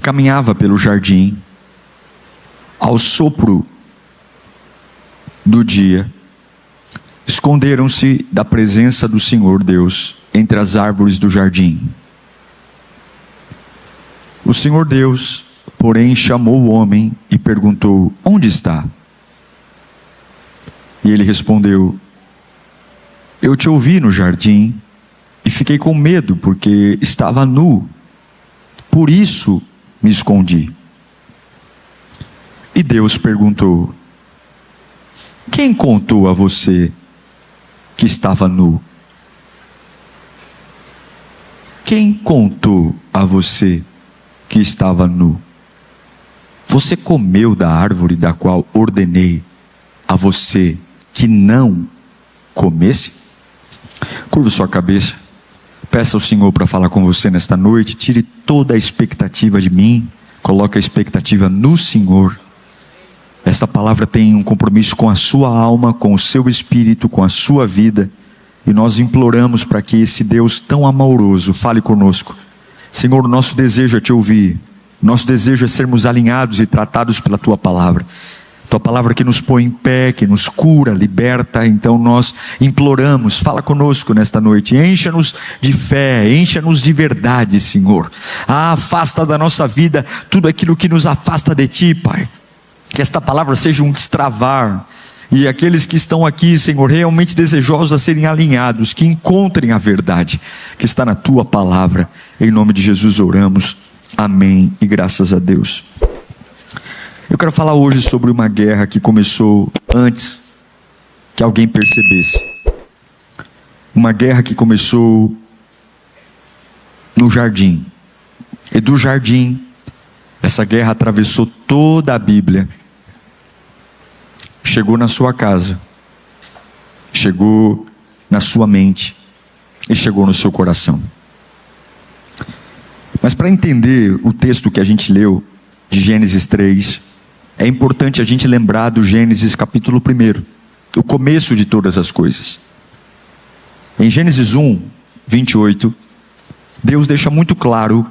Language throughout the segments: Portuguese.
caminhava pelo jardim, ao sopro do dia, esconderam-se da presença do Senhor Deus entre as árvores do jardim. O Senhor Deus, porém, chamou o homem e perguntou: onde está? E ele respondeu: eu te ouvi no jardim e fiquei com medo porque estava nu, por isso me escondi. E Deus perguntou: quem contou a você que estava nu? Quem contou a você que estava nu? Você comeu da árvore da qual ordenei a você que não comesse? Curva sua cabeça, peça ao Senhor para falar com você nesta noite. Tire toda a expectativa de mim, coloque a expectativa no Senhor. Esta palavra tem um compromisso com a sua alma, com o seu espírito, com a sua vida, e nós imploramos para que esse Deus tão amoroso fale conosco. Senhor, o nosso desejo é te ouvir, nosso desejo é sermos alinhados e tratados pela tua palavra. Tua palavra que nos põe em pé, que nos cura, liberta. Então nós imploramos, fala conosco nesta noite, encha-nos de fé, encha-nos de verdade, Senhor. Afasta da nossa vida tudo aquilo que nos afasta de ti, Pai. Que esta palavra seja um destravar, e aqueles que estão aqui, Senhor, realmente desejosos a serem alinhados, que encontrem a verdade que está na tua palavra. Em nome de Jesus oramos, amém e graças a Deus. Eu quero falar hoje sobre uma guerra que começou antes que alguém percebesse. Uma guerra que começou no jardim. E do jardim, essa guerra atravessou toda a Bíblia. Chegou na sua casa. Chegou na sua mente. E chegou no seu coração. Mas para entender o texto que a gente leu, de Gênesis 3, é importante a gente lembrar do Gênesis capítulo 1, o começo de todas as coisas. Em Gênesis 1, 28, Deus deixa muito claro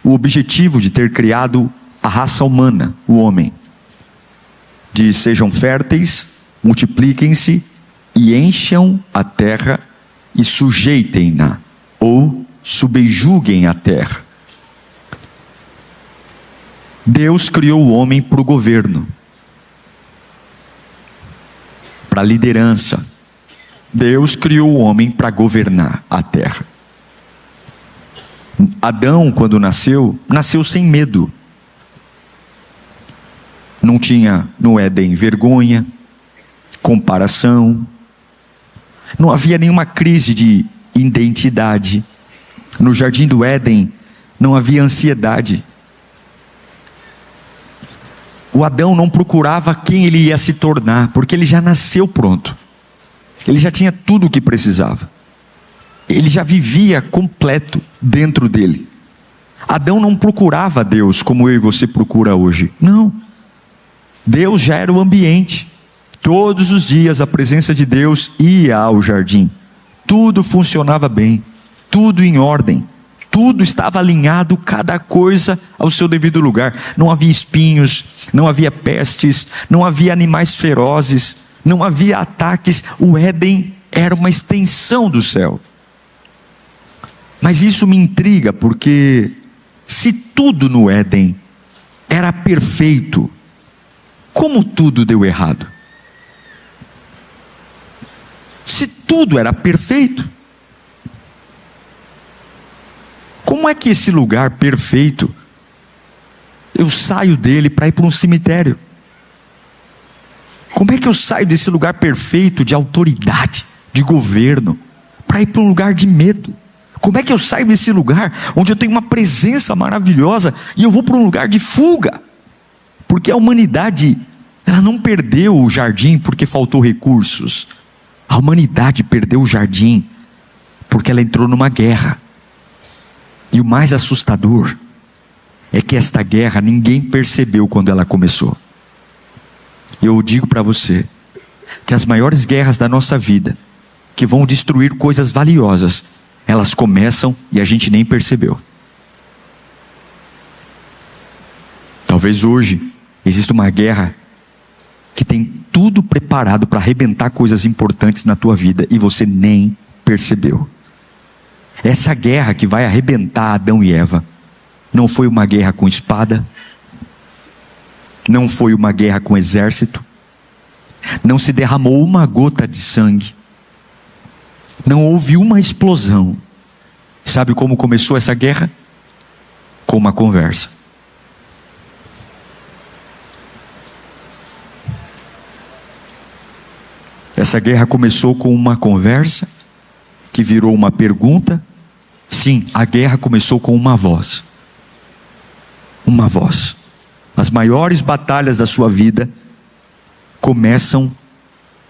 o objetivo de ter criado a raça humana, o homem. Diz: sejam férteis, multipliquem-se e encham a terra e sujeitem-na, ou subjuguem a terra. Deus criou o homem para o governo, para a liderança. Deus criou o homem para governar a terra. Adão, quando nasceu sem medo. Não tinha no Éden vergonha, comparação. Não havia nenhuma crise de identidade. No jardim do Éden não havia ansiedade. O Adão não procurava quem ele ia se tornar, porque ele já nasceu pronto. Ele já tinha tudo o que precisava. Ele já vivia completo dentro dele. Adão não procurava Deus como eu e você procura hoje. Não. Deus já era o ambiente. Todos os dias a presença de Deus ia ao jardim. Tudo funcionava bem, tudo em ordem. Tudo estava alinhado, cada coisa ao seu devido lugar. Não havia espinhos, não havia pestes, não havia animais ferozes, não havia ataques. O Éden era uma extensão do céu. Mas isso me intriga, porque se tudo no Éden era perfeito, como tudo deu errado? Se tudo era perfeito, como é que esse lugar perfeito, eu saio dele para ir para um cemitério? Como é que eu saio desse lugar perfeito de autoridade, de governo, para ir para um lugar de medo? Como é que eu saio desse lugar onde eu tenho uma presença maravilhosa e eu vou para um lugar de fuga? Porque a humanidade, ela não perdeu o jardim porque faltou recursos. A humanidade perdeu o jardim porque ela entrou numa guerra. E o mais assustador é que esta guerra ninguém percebeu quando ela começou. Eu digo para você que as maiores guerras da nossa vida, que vão destruir coisas valiosas, elas começam e a gente nem percebeu. Talvez hoje exista uma guerra que tem tudo preparado para arrebentar coisas importantes na tua vida e você nem percebeu. Essa guerra que vai arrebentar Adão e Eva não foi uma guerra com espada, não foi uma guerra com exército, não se derramou uma gota de sangue, não houve uma explosão. Sabe como começou essa guerra? Com uma conversa. Essa guerra começou com uma conversa que virou uma pergunta. Sim, a guerra começou com uma voz. Uma voz. As maiores batalhas da sua vida começam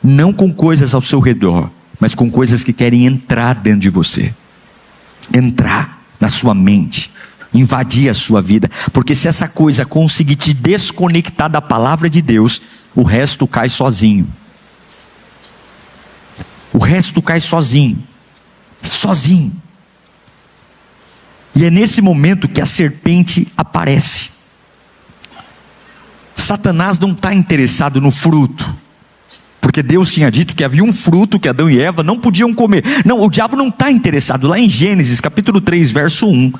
não com coisas ao seu redor, mas com coisas que querem entrar dentro de você. Entrar na sua mente, invadir a sua vida. Porque se essa coisa conseguir te desconectar da palavra de Deus, o resto cai sozinho. O resto cai sozinho. Sozinho. E é nesse momento que a serpente aparece. Satanás não está interessado no fruto, porque Deus tinha dito que havia um fruto que Adão e Eva não podiam comer. Não, o diabo não está interessado. Lá em Gênesis capítulo 3, verso 1,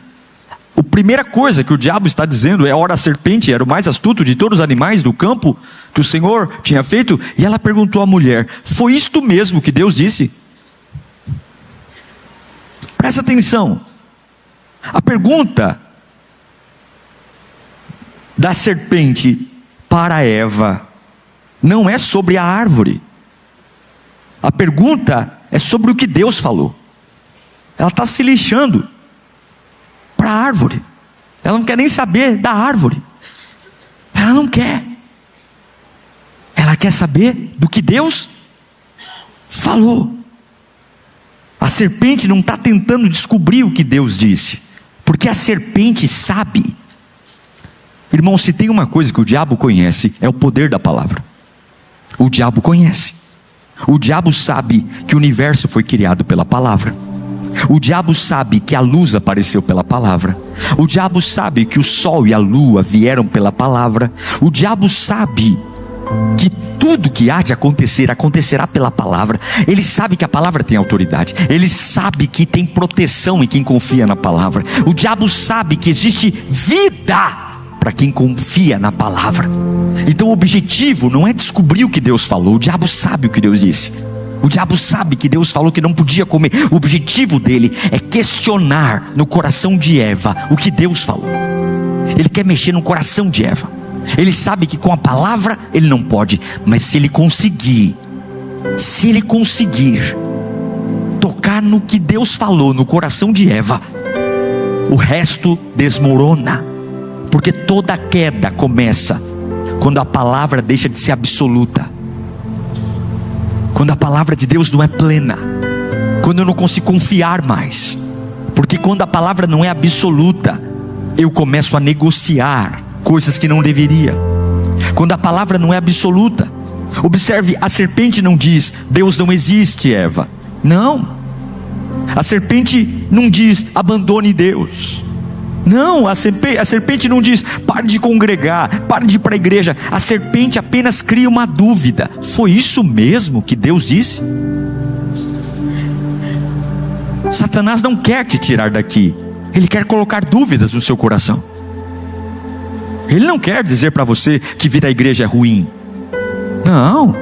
a primeira coisa que o diabo está dizendo é: ora, a serpente era o mais astuto de todos os animais do campo que o Senhor tinha feito. E ela perguntou à mulher: foi isto mesmo que Deus disse? Presta atenção. A pergunta da serpente para Eva não é sobre a árvore. A pergunta é sobre o que Deus falou. Ela está se lixando para a árvore. Ela não quer nem saber da árvore. Ela não quer. Ela quer saber do que Deus falou. A serpente não está tentando descobrir o que Deus disse, porque a serpente sabe. Irmão, se tem uma coisa que o diabo conhece, é o poder da palavra. O diabo conhece. O diabo sabe que o universo foi criado pela palavra. O diabo sabe que a luz apareceu pela palavra. O diabo sabe que o sol e a lua vieram pela palavra. O diabo sabe que tudo que há de acontecer, acontecerá pela palavra. Ele sabe que a palavra tem autoridade. Ele sabe que tem proteção em quem confia na palavra. O diabo sabe que existe vida para quem confia na palavra. Então o objetivo não é descobrir o que Deus falou. O diabo sabe o que Deus disse. O diabo sabe que Deus falou que não podia comer. O objetivo dele é questionar no coração de Eva o que Deus falou. Ele quer mexer no coração de Eva. Ele sabe que com a palavra ele não pode, mas se ele conseguir tocar no que Deus falou no coração de Eva, o resto desmorona. Porque toda queda começa quando a palavra deixa de ser absoluta, quando a palavra de Deus não é plena, quando eu não consigo confiar mais. Porque quando a palavra não é absoluta, eu começo a negociar coisas que não deveria. Quando a palavra não é absoluta, observe, a serpente não diz: Deus não existe, Eva. Não. A serpente não diz: abandone Deus. Não, a serpente não diz: pare de congregar, pare de ir para a igreja. A serpente apenas cria uma dúvida: foi isso mesmo que Deus disse? Satanás não quer te tirar daqui. Ele quer colocar dúvidas no seu coração. Ele não quer dizer para você que vir à igreja é ruim. Não.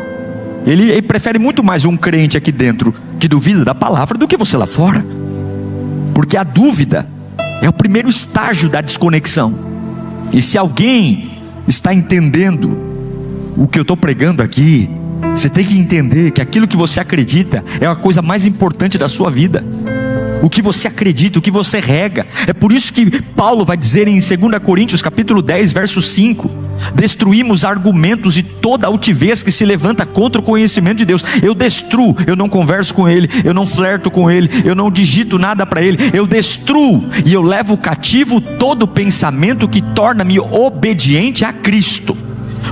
Ele prefere muito mais um crente aqui dentro que duvida da palavra do que você lá fora. Porque a dúvida é o primeiro estágio da desconexão. E se alguém está entendendo o que eu estou pregando aqui, você tem que entender que aquilo que você acredita é a coisa mais importante da sua vida. O que você acredita, o que você rega. É por isso que Paulo vai dizer em 2 Coríntios capítulo 10, verso 5: destruímos argumentos de toda altivez que se levanta contra o conhecimento de Deus. Eu destruo, eu não converso com ele, eu não flerto com ele, eu não digito nada para ele. Eu destruo e eu levo cativo todo pensamento que torna-me obediente a Cristo.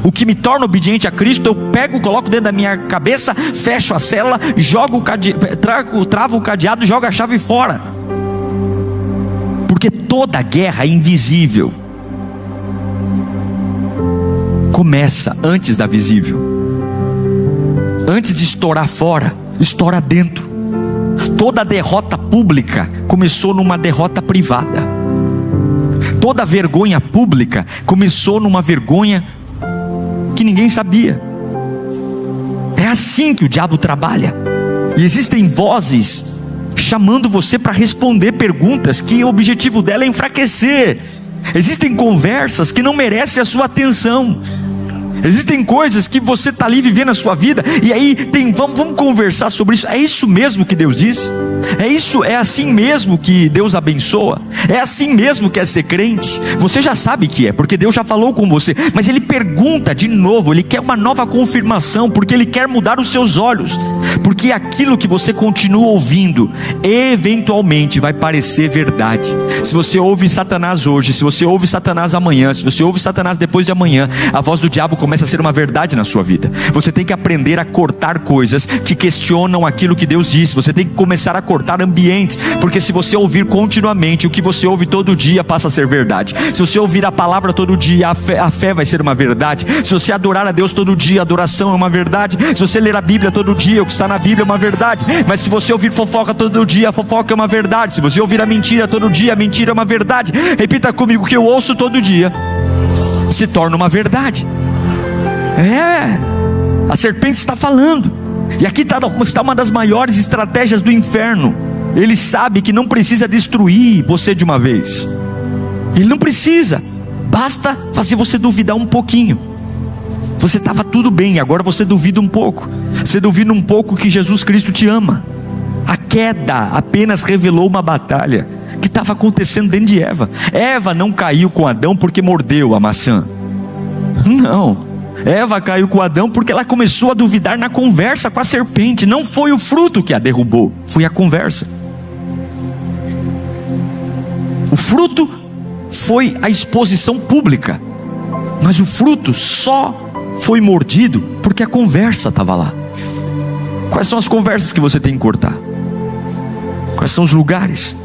O que me torna obediente a Cristo, eu pego, coloco dentro da minha cabeça, fecho a cela, jogo travo o cadeado, jogo a chave fora. Porque toda guerra é invisível. começa antes da visível. Antes de estourar fora, estoura dentro. Toda derrota pública começou numa derrota privada. Toda vergonha pública começou numa vergonha que ninguém sabia. É assim que o diabo trabalha. E existem vozes chamando você para responder perguntas que o objetivo dela é enfraquecer. Existem conversas que não merecem a sua atenção. Existem coisas que você está ali vivendo a sua vida, e aí vamos conversar sobre isso. É isso mesmo que Deus disse? É assim mesmo que Deus abençoa? É assim mesmo que é ser crente? Você já sabe que é, porque Deus já falou com você, mas Ele pergunta de novo, Ele quer uma nova confirmação, porque Ele quer mudar os seus olhos, porque aquilo que você continua ouvindo, eventualmente vai parecer verdade. Se você ouve Satanás hoje, se você ouve Satanás amanhã, se você ouve Satanás depois de amanhã, a voz do diabo começa a ser uma verdade na sua vida. Você tem que aprender a cortar coisas que questionam aquilo que Deus disse. Você tem que começar a cortar ambientes, porque se você ouvir continuamente o que você ouve todo dia, passa a ser verdade. Se você ouvir a palavra todo dia, a fé vai ser uma verdade. Se você adorar a Deus todo dia, a adoração é uma verdade. Se você ler a Bíblia todo dia, o que está na Bíblia é uma verdade. Mas se você ouvir fofoca todo dia, a fofoca é uma verdade. Se você ouvir a mentira todo dia, a mentira é uma verdade. Repita comigo: o que eu ouço todo dia se torna uma verdade. A serpente está falando. E aqui está uma das maiores estratégias do inferno. Ele sabe que não precisa destruir você de uma vez. Ele não precisa. Basta fazer você duvidar um pouquinho. Você estava tudo bem, agora você duvida um pouco. Você duvida um pouco que Jesus Cristo te ama. A queda apenas revelou uma batalha que estava acontecendo dentro de Eva. Eva não caiu com Adão porque mordeu a maçã. Não. Eva caiu com Adão porque ela começou a duvidar na conversa com a serpente. Não foi o fruto que a derrubou, foi a conversa. O fruto foi a exposição pública, mas o fruto só foi mordido porque a conversa estava lá. Quais são as conversas que você tem que cortar? Quais são os lugares?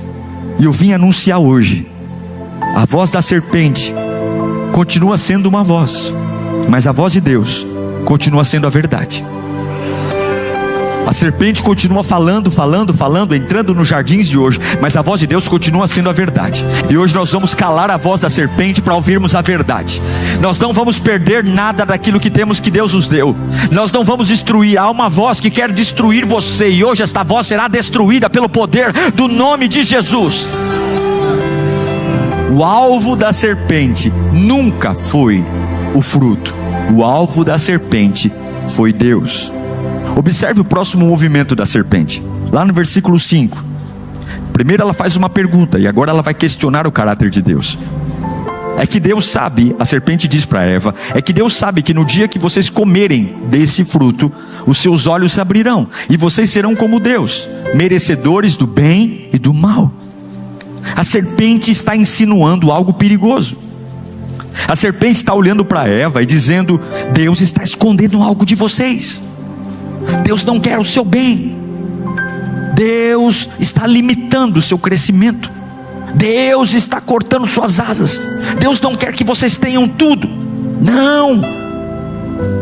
E eu vim anunciar hoje: a voz da serpente continua sendo uma voz, mas a voz de Deus continua sendo a verdade. A serpente continua falando, entrando nos jardins de hoje, mas a voz de Deus continua sendo a verdade. E hoje nós vamos calar a voz da serpente para ouvirmos a verdade. Nós não vamos perder nada daquilo que temos, que Deus nos deu. Nós não vamos destruir. Há uma voz que quer destruir você, e hoje esta voz será destruída pelo poder do nome de Jesus. O alvo da serpente nunca foi o fruto. O alvo da serpente foi Deus. Observe o próximo movimento da serpente, lá no versículo 5. Primeiro ela faz uma pergunta, e agora ela vai questionar o caráter de Deus. É que Deus sabe, a serpente diz para Eva, é que Deus sabe que no dia que vocês comerem desse fruto, os seus olhos se abrirão, e vocês serão como Deus, merecedores do bem e do mal. A serpente está insinuando algo perigoso. A serpente está olhando para Eva e dizendo: Deus está escondendo algo de vocês. Deus não quer o seu bem. Deus está limitando o seu crescimento. Deus está cortando suas asas. Deus não quer que vocês tenham tudo. Não.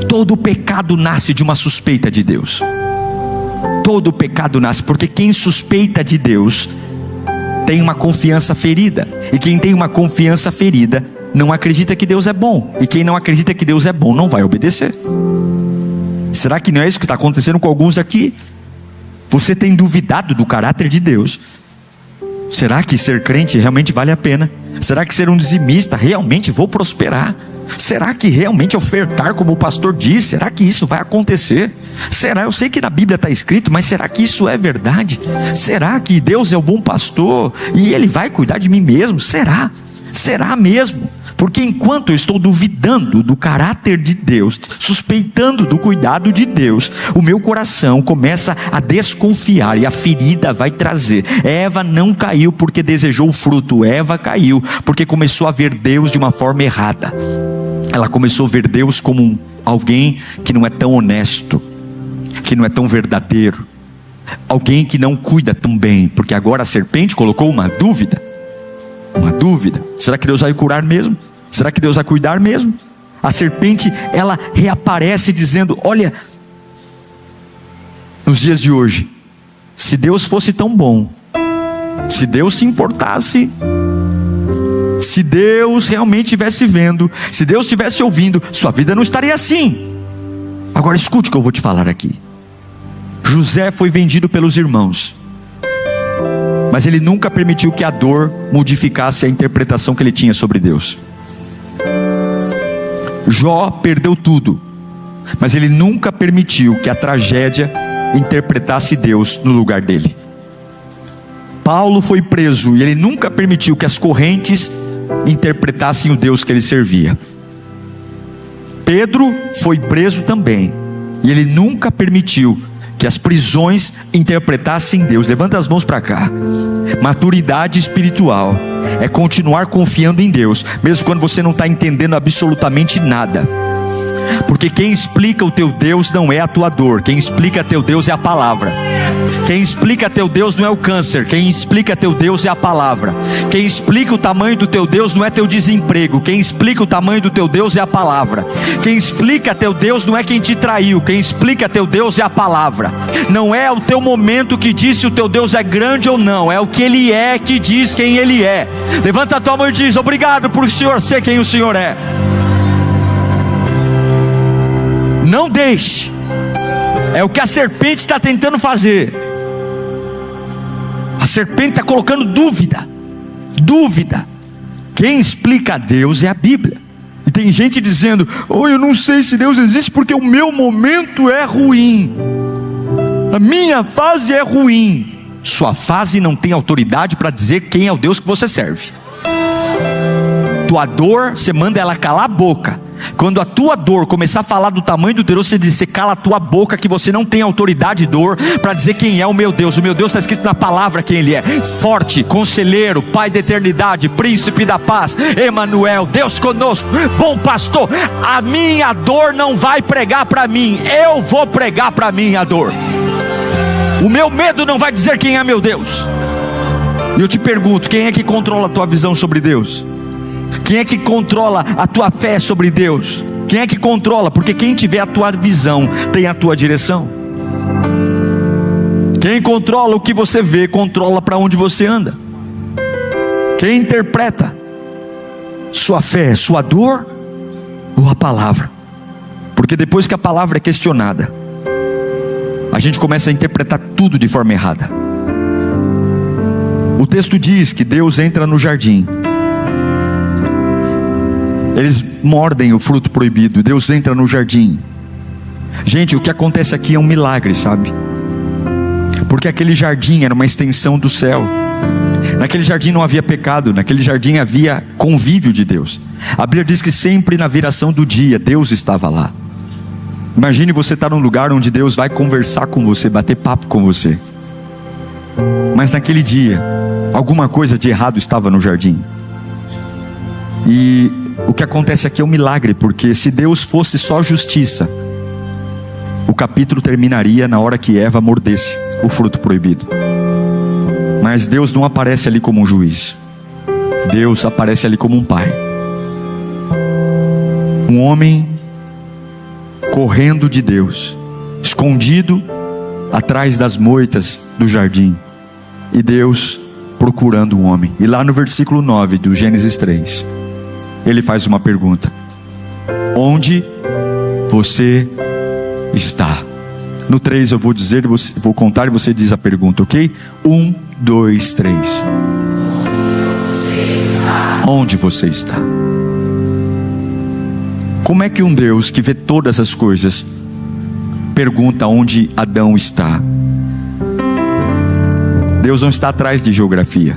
Todo pecado nasce de uma suspeita de Deus. Todo pecado nasce porque quem suspeita de Deus tem uma confiança ferida. E quem tem uma confiança ferida não acredita que Deus é bom. E quem não acredita que Deus é bom não vai obedecer. Será que não é isso que está acontecendo com alguns aqui? Você tem duvidado do caráter de Deus. Será que ser crente realmente vale a pena? Será que ser um dizimista realmente vou prosperar? Será que realmente ofertar como o pastor diz? Será que isso vai acontecer? Será? Eu sei que na Bíblia está escrito, mas será que isso é verdade? Será que Deus é o bom pastor e Ele vai cuidar de mim mesmo? Será? Será mesmo? Porque enquanto eu estou duvidando do caráter de Deus, suspeitando do cuidado de Deus, o meu coração começa a desconfiar e a ferida vai trazer. Eva não caiu porque desejou o fruto. Eva caiu porque começou a ver Deus de uma forma errada. Ela começou a ver Deus como alguém que não é tão honesto, que não é tão verdadeiro, alguém que não cuida tão bem, porque agora a serpente colocou uma dúvida. Será que Deus vai curar mesmo? Será que Deus vai cuidar mesmo? A serpente, ela reaparece dizendo: olha, nos dias de hoje, se Deus fosse tão bom, se Deus se importasse, se Deus realmente estivesse vendo, se Deus estivesse ouvindo, sua vida não estaria assim. Agora escute o que eu vou te falar aqui. José foi vendido pelos irmãos, mas ele nunca permitiu que a dor modificasse a interpretação que ele tinha sobre Deus. Jó perdeu tudo, mas ele nunca permitiu que a tragédia interpretasse Deus no lugar dele. Paulo foi preso e ele nunca permitiu que as correntes interpretassem o Deus que ele servia. Pedro foi preso também, e ele nunca permitiu que as prisões interpretassem Deus. Levanta as mãos para cá. Maturidade espiritual é continuar confiando em Deus, mesmo quando você não está entendendo absolutamente nada. Porque quem explica o teu Deus não é a tua dor. Quem explica teu Deus é a palavra. Quem explica teu Deus não é o câncer. Quem explica teu Deus é a palavra. Quem explica o tamanho do teu Deus não é teu desemprego. Quem explica o tamanho do teu Deus é a palavra. Quem explica teu Deus não é quem te traiu. Quem explica teu Deus é a palavra. Não é o teu momento que diz se o teu Deus é grande ou não. É o que Ele é que diz quem Ele é. Levanta a tua mão e diz: obrigado por o Senhor ser quem o Senhor é. Não deixe. É o que a serpente está tentando fazer. A serpente está colocando dúvida. Dúvida. Quem explica a Deus é a Bíblia. E tem gente dizendo: oh, eu não sei se Deus existe porque o meu momento é ruim. A minha fase é ruim. Sua fase não tem autoridade para dizer quem é o Deus que você serve. Tua dor, você manda ela calar a boca. Quando a tua dor começar a falar do tamanho do teu Deus, você diz: você cala a tua boca, que você não tem autoridade, dor, para dizer quem é o meu Deus. O meu Deus está escrito na palavra quem Ele é: forte, conselheiro, Pai da eternidade, príncipe da paz, Emanuel, Deus conosco, bom pastor. A minha dor não vai pregar para mim, eu vou pregar para minha dor. O meu medo não vai dizer quem é meu Deus. E eu te pergunto: quem é que controla a tua visão sobre Deus? Quem é que controla a tua fé sobre Deus? Quem é que controla? Porque quem tiver a tua visão tem a tua direção. Quem controla o que você vê, controla para onde você anda. Quem interpreta sua fé, sua dor ou a palavra? Porque depois que a palavra é questionada, a gente começa a interpretar tudo de forma errada. O texto diz que Deus entra no jardim. Eles mordem o fruto proibido. Deus entra no jardim. Gente, o que acontece aqui é um milagre, sabe? Porque aquele jardim era uma extensão do céu. Naquele jardim não havia pecado. Naquele jardim havia convívio de Deus. A Bíblia diz que sempre na viração do dia Deus estava lá. Imagine você estar num lugar onde Deus vai conversar com você, bater papo com você. Mas naquele dia alguma coisa de errado estava no jardim. E o que acontece aqui é um milagre, porque se Deus fosse só justiça, o capítulo terminaria na hora que Eva mordesse o fruto proibido. Mas Deus não aparece ali como um juiz. Deus aparece ali como um pai. Um homem correndo de Deus, escondido atrás das moitas do jardim, e Deus procurando um homem. E lá no versículo 9 do Gênesis 3, Ele faz uma pergunta: onde você está? No 3 eu vou dizer, vou contar e você diz a pergunta, ok? 1, 2, 3. Onde você está? Como é que um Deus que vê todas as coisas pergunta onde Adão está? Deus não está atrás de geografia.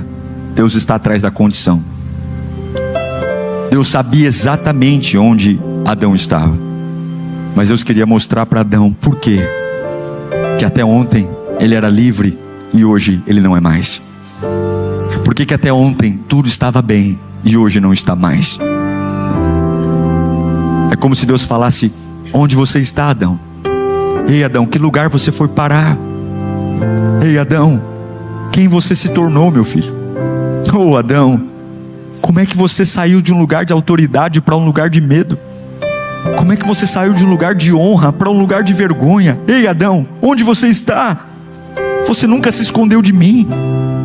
Deus está atrás da condição. Deus sabia exatamente onde Adão estava. Mas Deus queria mostrar para Adão por quê? Que até ontem ele era livre e hoje ele não é mais. Por que até ontem tudo estava bem e hoje não está mais? É como se Deus falasse: onde você está, Adão? Ei, Adão, que lugar você foi parar? Ei, Adão, quem você se tornou, meu filho? Oh, Adão, como é que você saiu de um lugar de autoridade para um lugar de medo? Como é que você saiu de um lugar de honra para um lugar de vergonha? Ei, Adão, onde você está? Você nunca se escondeu de mim.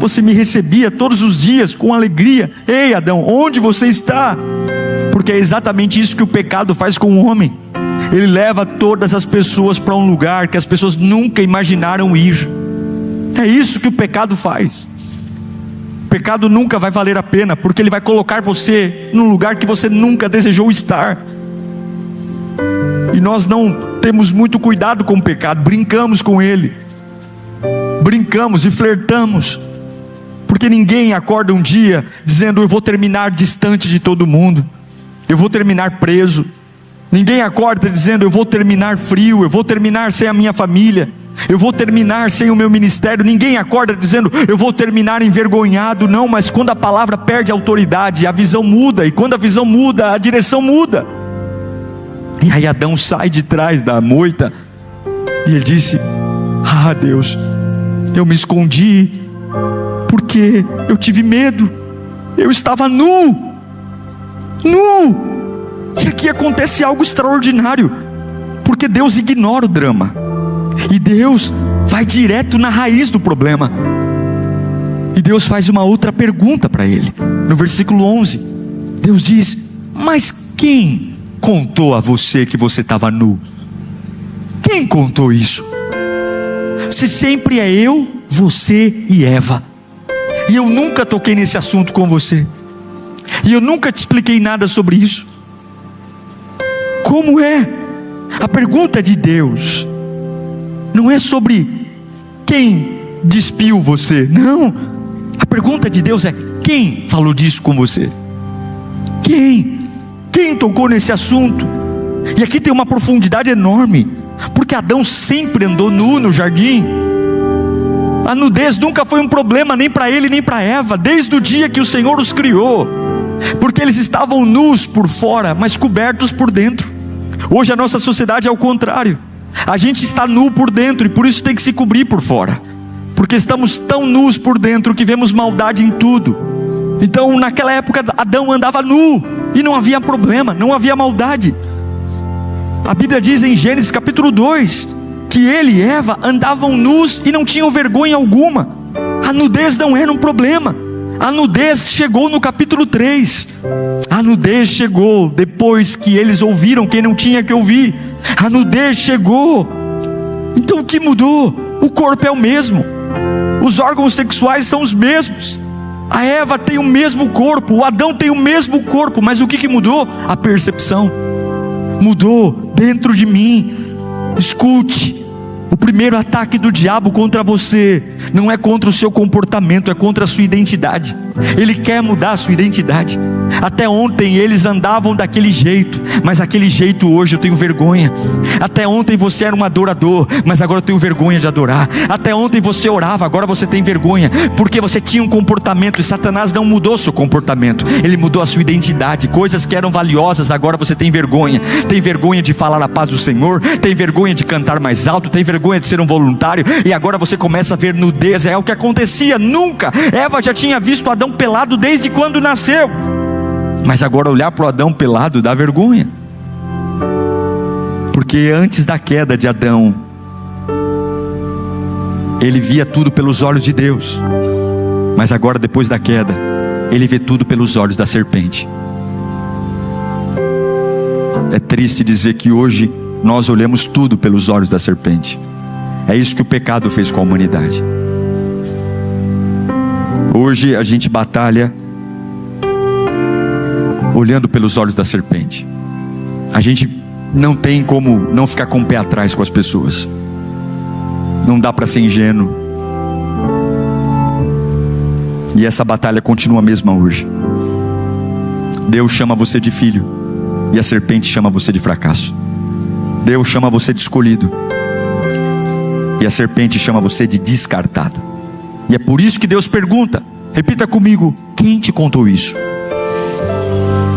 Você me recebia todos os dias com alegria. Ei, Adão, onde você está? Porque é exatamente isso que o pecado faz com o homem. Ele leva todas as pessoas para um lugar que as pessoas nunca imaginaram ir. É isso que o pecado faz. O pecado nunca vai valer a pena, porque ele vai colocar você num lugar que você nunca desejou estar. E nós não temos muito cuidado com o pecado, brincamos com ele. Brincamos e flertamos, porque ninguém acorda um dia dizendo: eu vou terminar distante de todo mundo, eu vou terminar preso. Ninguém acorda dizendo: eu vou terminar frio, eu vou terminar sem a minha família, eu vou terminar sem o meu ministério. Ninguém acorda dizendo: eu vou terminar envergonhado. Não, mas quando a palavra perde autoridade, a visão muda, e quando a visão muda, a direção muda. E aí Adão sai de trás da moita, e ele disse: ah, Deus, eu me escondi, porque eu tive medo, eu estava nu. E aqui acontece algo extraordinário, porque Deus ignora o drama, e Deus vai direto na raiz do problema. E Deus faz uma outra pergunta para ele. No versículo 11, Deus diz: mas quem contou a você que você estava nu? Quem contou isso? Se sempre é eu, você e Eva, e eu nunca toquei nesse assunto com você, e eu nunca te expliquei nada sobre isso. Como é? A pergunta de Deus não é sobre quem despiu você, não. A pergunta de Deus é: quem falou disso com você? Quem tocou nesse assunto? E aqui tem uma profundidade enorme, porque Adão sempre andou nu no jardim. A nudez nunca foi um problema, nem para ele nem para Eva, desde o dia que o Senhor os criou, porque eles estavam nus por fora, mas cobertos por dentro. Hoje a nossa sociedade é o contrário. A gente está nu por dentro, e por isso tem que se cobrir por fora, porque estamos tão nus por dentro que vemos maldade em tudo. Então naquela época Adão andava nu, e não havia problema, não havia maldade. A Bíblia diz em Gênesis capítulo 2, que ele e Eva andavam nus e não tinham vergonha alguma. A nudez não era um problema. A nudez chegou no capítulo 3. A nudez chegou depois que eles ouviram quem não tinha que ouvir. A nudez chegou. Então o que mudou? O corpo é o mesmo, os órgãos sexuais são os mesmos. A Eva tem o mesmo corpo, o Adão tem o mesmo corpo, mas o que mudou? A percepção. Mudou dentro de mim. Escute, o primeiro ataque do diabo contra você não é contra o seu comportamento, é contra a sua identidade. Ele quer mudar a sua identidade. Até ontem eles andavam daquele jeito, mas aquele jeito hoje eu tenho vergonha. Até ontem você era um adorador, mas agora eu tenho vergonha de adorar. Até ontem você orava, agora você tem vergonha, porque você tinha um comportamento, e Satanás não mudou seu comportamento, ele mudou a sua identidade. Coisas que eram valiosas, agora você tem vergonha. Tem vergonha de falar a paz do Senhor, tem vergonha de cantar mais alto, tem vergonha de ser um voluntário, e agora você começa a ver nudez. É o que acontecia. Nunca Eva já tinha visto Adão pelado desde quando nasceu, mas agora olhar para o Adão pelado dá vergonha, porque antes da queda de Adão, ele via tudo pelos olhos de Deus, mas agora depois da queda, ele vê tudo pelos olhos da serpente. É triste dizer que hoje nós olhamos tudo pelos olhos da serpente. É isso que o pecado fez com a humanidade. Hoje a gente batalha olhando pelos olhos da serpente. A gente não tem como não ficar com o pé atrás com as pessoas. Não dá para ser ingênuo. E essa batalha continua a mesma hoje. Deus chama você de filho, e a serpente chama você de fracasso. Deus chama você de escolhido, e a serpente chama você de descartado. E é por isso que Deus pergunta, repita comigo: quem te contou isso?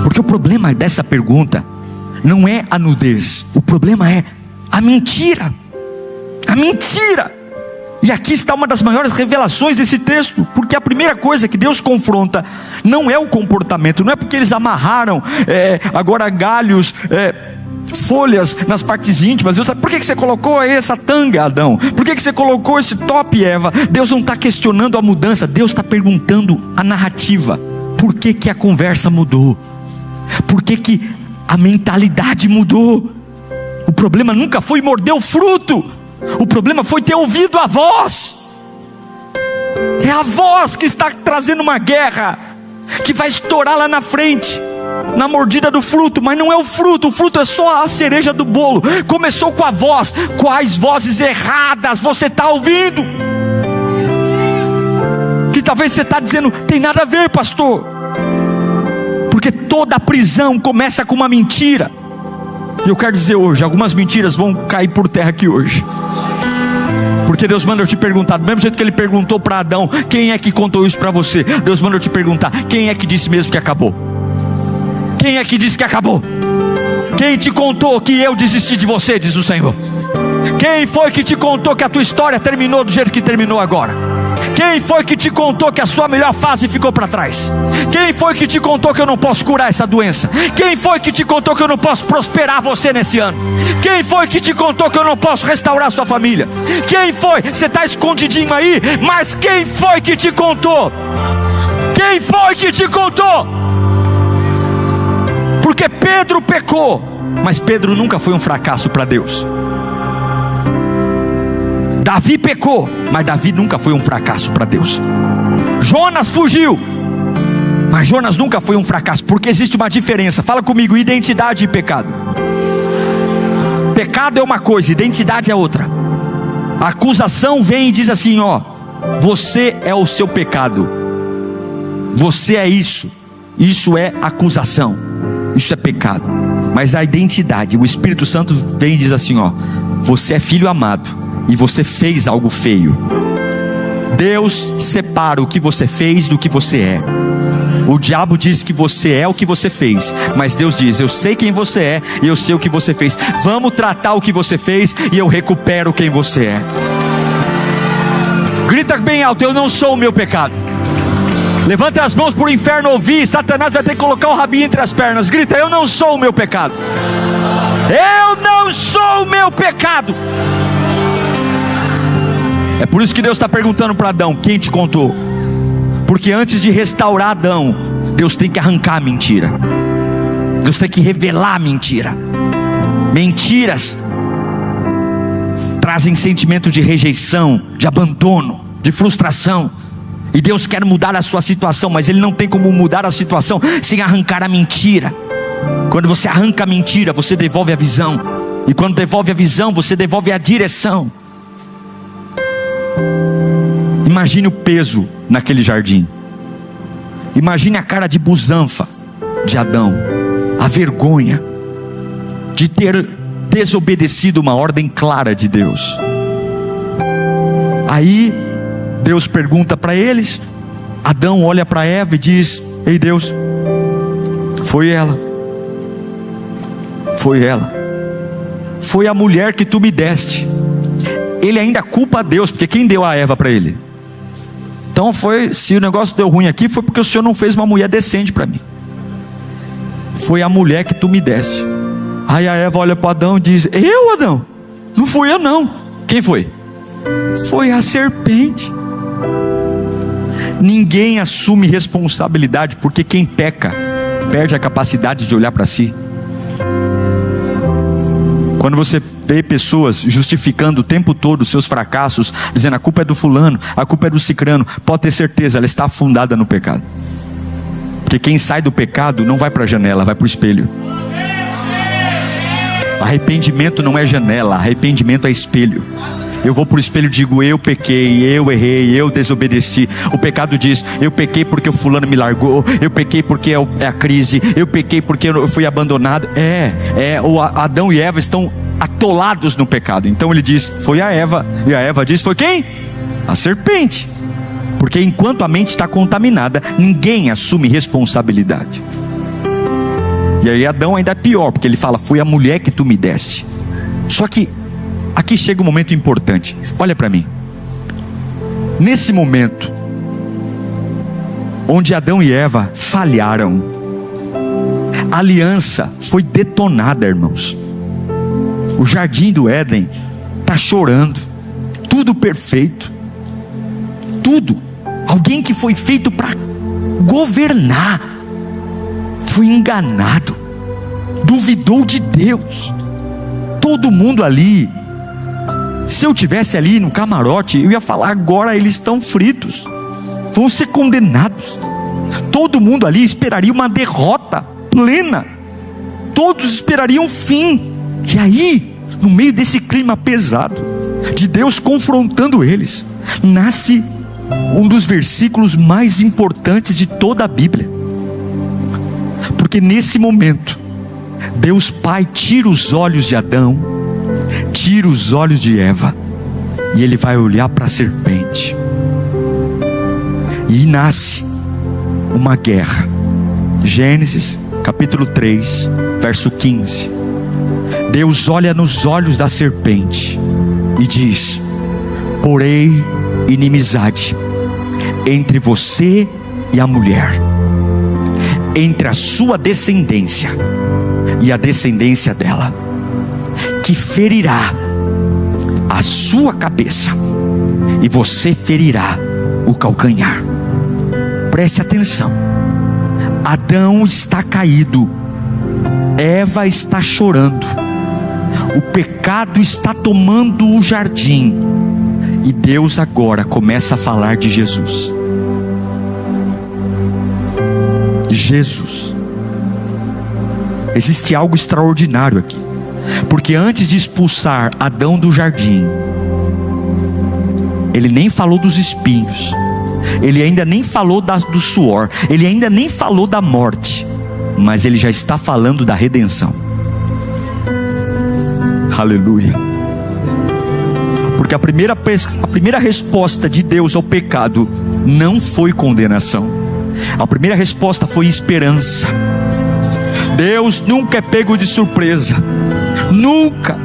Porque o problema dessa pergunta não é a nudez, o problema é a mentira. A mentira. E aqui está uma das maiores revelações desse texto, porque a primeira coisa que Deus confronta não é o comportamento, não é porque eles amarraram agora galhos folhas nas partes íntimas. Deus, por que você colocou aí essa tanga, Adão? Por que você colocou esse top, Eva? Deus não está questionando a mudança, Deus está perguntando a narrativa. Por que a conversa mudou? Por que a mentalidade mudou? O problema nunca foi morder o fruto, o problema foi ter ouvido a voz. É a voz que está trazendo uma guerra que vai estourar lá na frente, na mordida do fruto. Mas não é o fruto é só a cereja do bolo. Começou com a voz. Quais vozes erradas você está ouvindo? Que talvez você está dizendo, tem nada a ver, pastor, porque toda prisão começa com uma mentira. E eu quero dizer hoje, algumas mentiras vão cair por terra aqui hoje, porque Deus manda eu te perguntar, do mesmo jeito que Ele perguntou para Adão, quem é que contou isso para você? Deus manda eu te perguntar, quem é que disse mesmo que acabou? Quem é que disse que acabou? Quem te contou que eu desisti de você, diz o Senhor? Quem foi que te contou que a tua história terminou do jeito que terminou agora? Quem foi que te contou que a sua melhor fase ficou para trás? Quem foi que te contou que eu não posso curar essa doença? Quem foi que te contou que eu não posso prosperar você nesse ano? Quem foi que te contou que eu não posso restaurar sua família? Quem foi? Você está escondidinho aí, mas quem foi que te contou? Quem foi que te contou? Porque Pedro pecou, mas Pedro nunca foi um fracasso para Deus. Davi pecou, mas Davi nunca foi um fracasso para Deus. Jonas fugiu, mas Jonas nunca foi um fracasso, porque existe uma diferença. Fala comigo, identidade e pecado. Pecado é uma coisa, identidade é outra. A acusação vem e diz assim, ó, você é o seu pecado, você é isso. Isso é acusação, isso é pecado. Mas a identidade, o Espírito Santo vem e diz assim, ó, você é filho amado e você fez algo feio. Deus separa o que você fez do que você é. O diabo diz que você é o que você fez, mas Deus diz, eu sei quem você é e eu sei o que você fez. Vamos tratar o que você fez e eu recupero quem você é. Grita bem alto, eu não sou o meu pecado. Levanta as mãos para o inferno ouvir. Satanás vai ter que colocar o rabinho entre as pernas. Grita, eu não sou o meu pecado. Eu não sou o meu pecado. É por isso que Deus está perguntando para Adão, quem te contou? Porque antes de restaurar Adão, Deus tem que arrancar a mentira. Deus tem que revelar a mentira. Mentiras trazem sentimento de rejeição, de abandono, de frustração. E Deus quer mudar a sua situação, mas Ele não tem como mudar a situação sem arrancar a mentira. Quando você arranca a mentira, você devolve a visão. E quando devolve a visão, você devolve a direção. Imagine o peso naquele jardim. Imagine a cara de busanfa de Adão, a vergonha de ter desobedecido uma ordem clara de Deus. Aí Deus pergunta para eles. Adão olha para Eva e diz, ei Deus, foi ela, foi a mulher que tu me deste. Ele ainda culpa a Deus, porque quem deu a Eva para ele? Então foi, se o negócio deu ruim aqui, foi porque o Senhor não fez uma mulher decente para mim. Foi a mulher que tu me deste. Aí a Eva olha para Adão e diz, eu, Adão? Não fui eu não. Quem foi? Foi a serpente. Ninguém assume responsabilidade, porque quem peca perde a capacidade de olhar para si. Quando você vê pessoas justificando o tempo todo os seus fracassos, dizendo a culpa é do fulano, a culpa é do cicrano, pode ter certeza, ela está afundada no pecado. Porque quem sai do pecado não vai para a janela, vai para o espelho. Arrependimento não é janela, arrependimento é espelho. Eu vou para o espelho e digo, eu pequei, eu errei, eu desobedeci. O pecado diz, eu pequei porque o fulano me largou, eu pequei porque é a crise, eu pequei porque eu fui abandonado. O Adão e Eva estão atolados no pecado. Então ele diz, foi a Eva. E a Eva diz, foi quem? A serpente. Porque enquanto a mente está contaminada, ninguém assume responsabilidade. E aí Adão ainda é pior, porque ele fala, foi a mulher que tu me deste. Só que aqui chega um momento importante. Olha para mim. Nesse momento onde Adão e Eva falharam, a aliança foi detonada, irmãos. O jardim do Éden está chorando, tudo perfeito, tudo. Alguém que foi feito para governar, foi enganado, duvidou de Deus. Todo mundo ali, se eu tivesse ali no camarote, eu ia falar: agora eles estão fritos, vão ser condenados. Todo mundo ali esperaria uma derrota plena, todos esperariam fim. E aí, no meio desse clima pesado, de Deus confrontando eles, nasce um dos versículos mais importantes de toda a Bíblia. Porque nesse momento, Deus Pai tira os olhos de Adão, tira os olhos de Eva, e Ele vai olhar para a serpente, e nasce uma guerra. Gênesis capítulo 3, verso 15. Deus olha nos olhos da serpente e diz: porei inimizade entre você e a mulher, entre a sua descendência e a descendência dela, que ferirá a sua cabeça e você ferirá o calcanhar. Preste atenção. Adão está caído, Eva está chorando, o pecado está tomando o jardim, e Deus agora começa a falar de Jesus. Jesus. Existe algo extraordinário aqui, porque antes de expulsar Adão do jardim, Ele nem falou dos espinhos, Ele ainda nem falou do suor, Ele ainda nem falou da morte, mas Ele já está falando da redenção. Aleluia. Porque a primeira resposta de Deus ao pecado não foi condenação, a primeira resposta foi esperança. Deus nunca é pego de surpresa, nunca.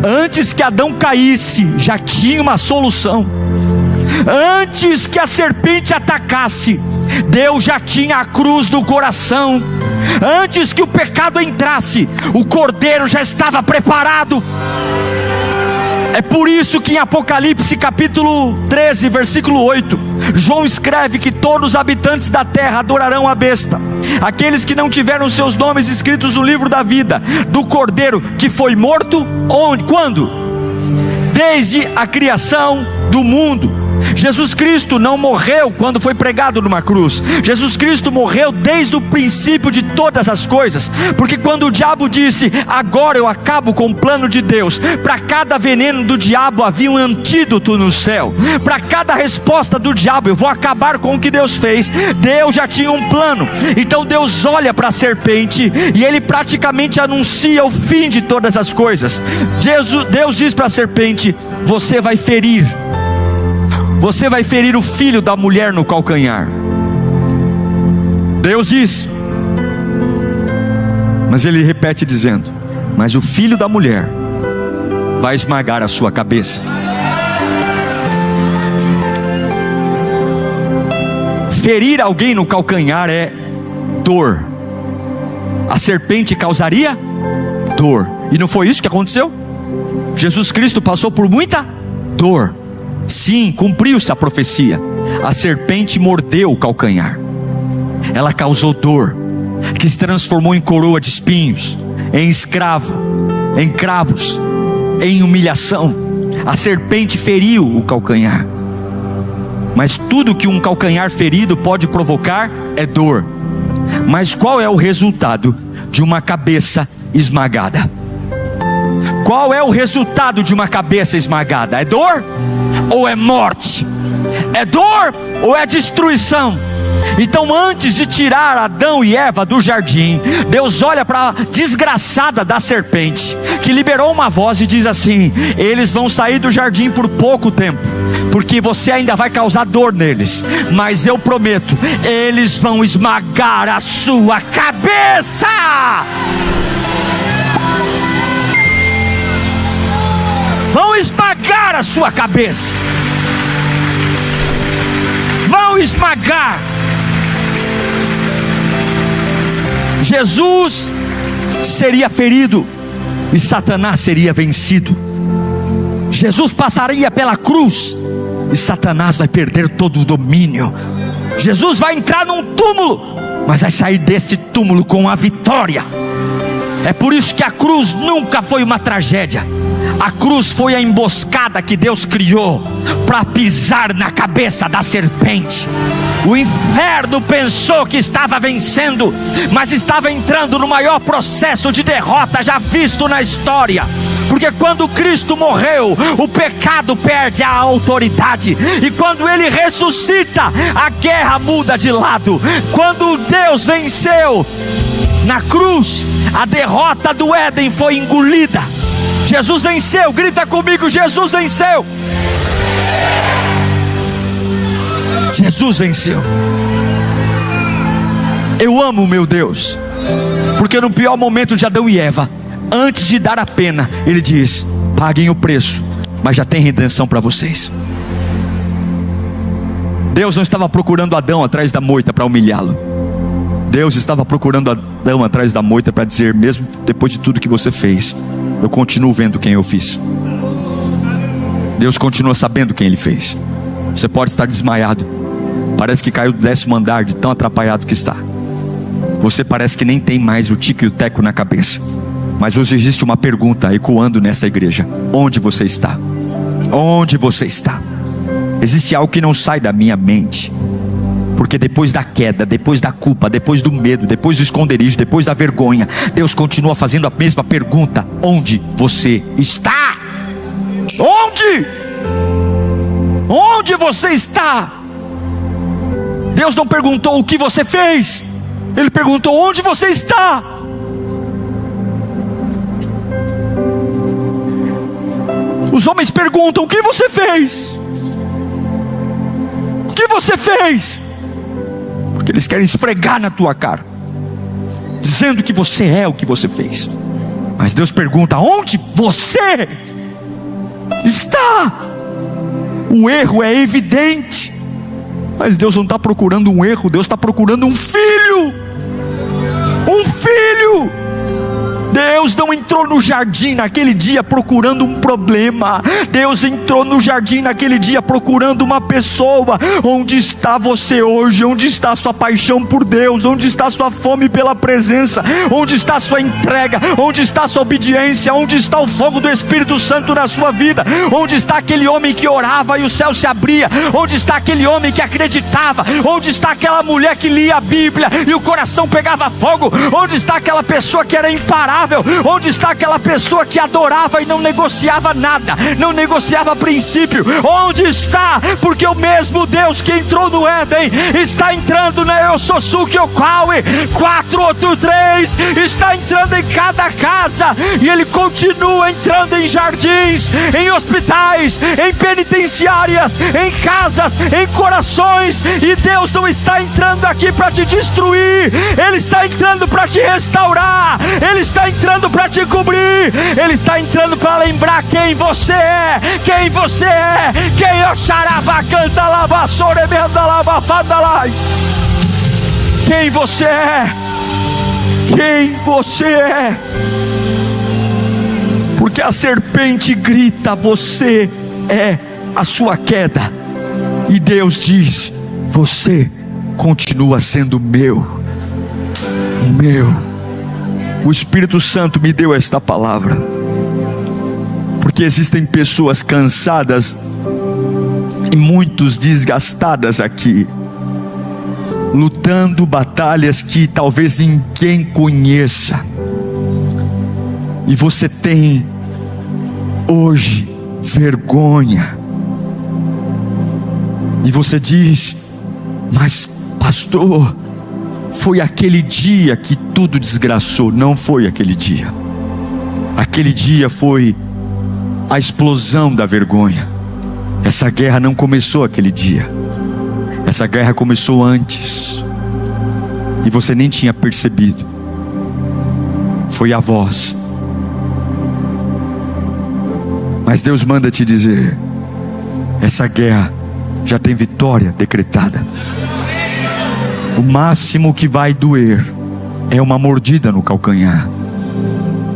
Antes que Adão caísse, já tinha uma solução. Antes que a serpente atacasse, Deus já tinha a cruz no coração. Antes que o pecado entrasse, o cordeiro já estava preparado. É por isso que em Apocalipse capítulo 13, versículo 8, João escreve que todos os habitantes da terra adorarão a besta, aqueles que não tiveram seus nomes escritos no livro da vida do cordeiro que foi morto. Onde? Quando? Desde a criação do mundo. Jesus Cristo não morreu quando foi pregado numa cruz. Jesus Cristo morreu desde o princípio de todas as coisas. Porque quando o diabo disse: agora eu acabo com o plano de Deus, para cada veneno do diabo havia um antídoto no céu. Para cada resposta do diabo, eu vou acabar com o que Deus fez. Deus já tinha um plano. Então Deus olha para a serpente e Ele praticamente anuncia o fim de todas as coisas. Deus diz para a serpente: você vai ferir o filho da mulher no calcanhar. Deus diz, mas Ele repete dizendo: mas o filho da mulher vai esmagar a sua cabeça. Ferir alguém no calcanhar é dor. A serpente causaria dor, e não foi isso que aconteceu? Jesus Cristo passou por muita dor. Sim, cumpriu-se a profecia. A serpente mordeu o calcanhar, ela causou dor, que se transformou em coroa de espinhos, em escravo, em cravos, em humilhação. A serpente feriu o calcanhar. Mas tudo que um calcanhar ferido pode provocar é dor. Mas qual é o resultado de uma cabeça esmagada? Qual é o resultado de uma cabeça esmagada? É dor ou é morte? É dor ou é destruição? Então, antes de tirar Adão e Eva do jardim, Deus olha para a desgraçada da serpente, que liberou uma voz e diz assim: eles vão sair do jardim por pouco tempo, porque você ainda vai causar dor neles, mas eu prometo, eles vão esmagar a sua cabeça. Vão esmagar a sua cabeça. Vão esmagar. Jesus seria ferido, e Satanás seria vencido. Jesus passaria pela cruz e Satanás vai perder todo o domínio. Jesus vai entrar num túmulo, mas vai sair desse túmulo com a vitória. É por isso que a cruz nunca foi uma tragédia. A cruz foi a emboscada que Deus criou para pisar na cabeça da serpente. O inferno pensou que estava vencendo, mas estava entrando no maior processo de derrota já visto na história. Porque quando Cristo morreu, o pecado perde a autoridade, e quando Ele ressuscita, a guerra muda de lado. Quando Deus venceu na cruz, a derrota do Éden foi engolida. Jesus venceu, grita comigo: Jesus venceu. Jesus venceu. Eu amo o meu Deus, porque no pior momento de Adão e Eva, antes de dar a pena, Ele diz: paguem o preço, mas já tem redenção para vocês. Deus não estava procurando Adão atrás da moita para humilhá-lo. Deus estava procurando Adão atrás da moita para dizer: mesmo depois de tudo que você fez, eu continuo vendo quem eu fiz. Deus continua sabendo quem Ele fez. Você pode estar desmaiado, parece que caiu do 10º andar de tão atrapalhado que está. Você parece que nem tem mais o tico e o teco na cabeça. Mas hoje existe uma pergunta ecoando nessa igreja: onde você está? Onde você está? Existe algo que não sai da minha mente, porque depois da queda, depois da culpa, depois do medo, depois do esconderijo, depois da vergonha, Deus continua fazendo a mesma pergunta: onde você está? Onde? Onde você está? Deus não perguntou o que você fez, Ele perguntou: onde você está? Os homens perguntam: o que você fez? O que você fez? Porque eles querem esfregar na tua cara, dizendo que você é o que você fez. Mas Deus pergunta: onde você está? O erro é evidente, mas Deus não está procurando um erro, Deus está procurando um filho. Um filho. Deus não entrou no jardim naquele dia procurando um problema. Deus entrou no jardim naquele dia procurando uma pessoa. Onde está você hoje? Onde está a sua paixão por Deus? Onde está a sua fome pela presença? Onde está a sua entrega? Onde está a sua obediência? Onde está o fogo do Espírito Santo na sua vida? Onde está aquele homem que orava e o céu se abria? Onde está aquele homem que acreditava? Onde está aquela mulher que lia a Bíblia e o coração pegava fogo? Onde está aquela pessoa que era imparável? Onde está aquela pessoa que adorava e não negociava nada, não negociava princípio? Onde está? Porque o mesmo Deus que entrou no Éden está entrando na Eu Sou Suki Okawe 483, está entrando em cada casa, e Ele continua entrando em jardins, em hospitais, em penitenciárias, em casas, em corações. E Deus não está entrando aqui para te destruir, Ele está entrando para te restaurar, Ele está entrando para te cobrir, Ele está entrando para lembrar quem você é, quem você é, quem é o xarabá canta lava sorebenda lava fadalai. Quem você é, quem você é. Porque a serpente grita: você é a sua queda, e Deus diz: você continua sendo meu. O Espírito Santo me deu esta palavra, porque existem pessoas cansadas e muitos desgastadas aqui, lutando batalhas que talvez ninguém conheça. E você tem hoje vergonha, e você diz: mas pastor, foi aquele dia que tudo desgraçou. Não foi aquele dia. Aquele dia foi a explosão da vergonha. Essa guerra não começou aquele dia. Essa guerra começou antes, e você nem tinha percebido. Foi a voz. Mas Deus manda te dizer: essa guerra já tem vitória decretada. O máximo que vai doer é uma mordida no calcanhar.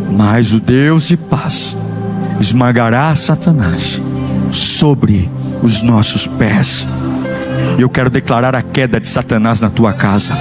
O Mas o Deus de paz esmagará Satanás sobre os nossos pés. Eu quero declarar a queda de Satanás na tua casa.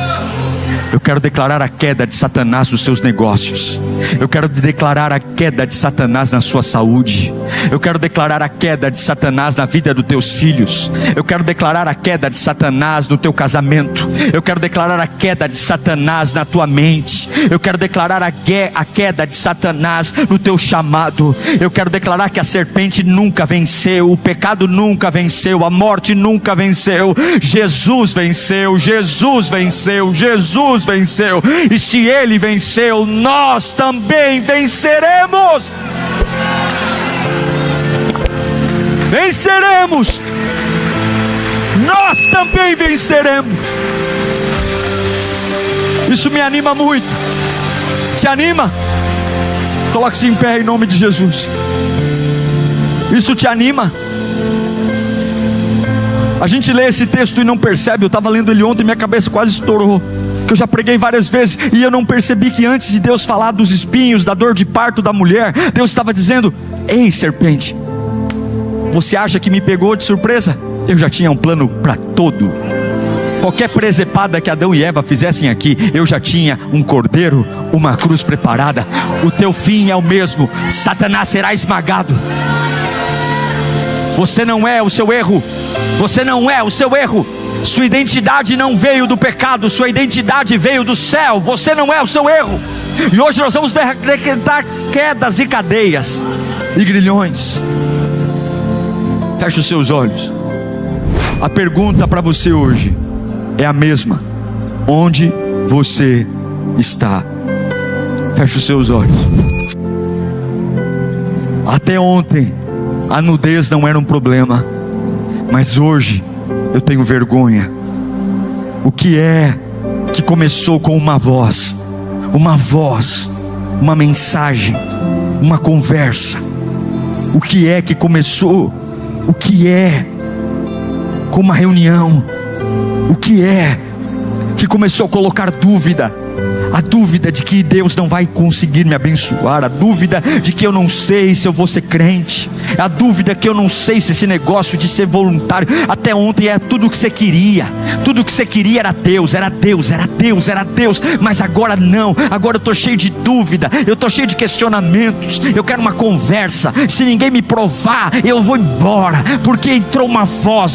Eu quero declarar a queda de Satanás nos seus negócios. Eu quero declarar a queda de Satanás na sua saúde. Eu quero declarar a queda de Satanás na vida dos teus filhos. Eu quero declarar a queda de Satanás no teu casamento. Eu quero declarar a queda de Satanás na tua mente. Eu quero declarar a queda de Satanás no teu chamado. Eu quero declarar que a serpente nunca venceu, o pecado nunca venceu, a morte nunca venceu. Jesus venceu, Jesus venceu, Jesus venceu. E se Ele venceu, nós também venceremos. Venceremos. Nós também venceremos. Isso me anima muito. Te anima? Coloque-se em pé em nome de Jesus. Isso te anima? A gente lê esse texto e não percebe. Eu estava lendo ele ontem e minha cabeça quase estourou, que eu já preguei várias vezes e eu não percebi que antes de Deus falar dos espinhos, da dor de parto da mulher, Deus estava dizendo: ei, serpente, você acha que me pegou de surpresa? Eu já tinha um plano para todo. Qualquer presepada que Adão e Eva fizessem aqui, eu já tinha um cordeiro, uma cruz preparada. O teu fim é o mesmo: Satanás será esmagado. Você não é o seu erro. Você não é o seu erro. Sua identidade não veio do pecado, sua identidade veio do céu. Você não é o seu erro. E hoje nós vamos decretar quedas e cadeias e grilhões. Feche os seus olhos. A pergunta para você hoje é a mesma: onde você está? Feche os seus olhos. Até ontem a nudez não era um problema, mas hoje eu tenho vergonha. O que é que começou com uma voz, uma mensagem, uma conversa? O que é que começou? O que é com uma reunião? O que é que começou a colocar dúvida? A dúvida de que Deus não vai conseguir me abençoar, a dúvida de que eu não sei se eu vou ser crente, a dúvida que eu não sei se esse negócio de ser voluntário, até ontem era tudo o que você queria, tudo o que você queria era Deus, era Deus, era Deus, era Deus, mas agora não, agora eu estou cheio de dúvida, eu estou cheio de questionamentos, eu quero uma conversa. Se ninguém me provar, eu vou embora, porque entrou uma voz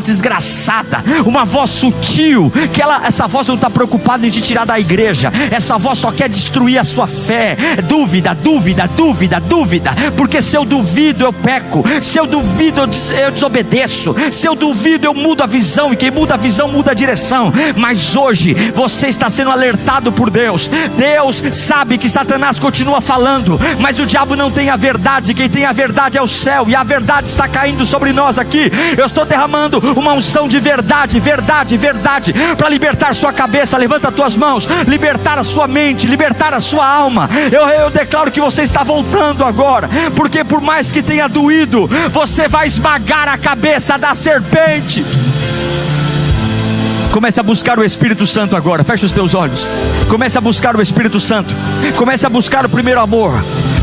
desgraçada, uma voz sutil, que essa voz não está preocupada em te tirar da igreja, essa voz só quer destruir a sua fé. Dúvida, dúvida, dúvida, dúvida, porque se eu duvido eu peco, se eu duvido eu desobedeço, se eu duvido eu mudo a visão, e quem muda a visão muda a direção. Mas hoje você está sendo alertado por Deus. Deus sabe que Satanás continua falando, mas o diabo não tem a verdade. Quem tem a verdade é o céu, e a verdade está caindo sobre nós aqui. Eu estou derramando uma unção de verdade, verdade, verdade, para libertar sua cabeça. Levanta as tuas mãos, libertar a sua mente, libertar a sua alma. Eu declaro que você está voltando agora, porque por mais que tenha doído, você vai esmagar a cabeça da serpente. Comece a buscar o Espírito Santo agora. Feche os teus olhos. Comece a buscar o Espírito Santo. Comece a buscar o primeiro amor.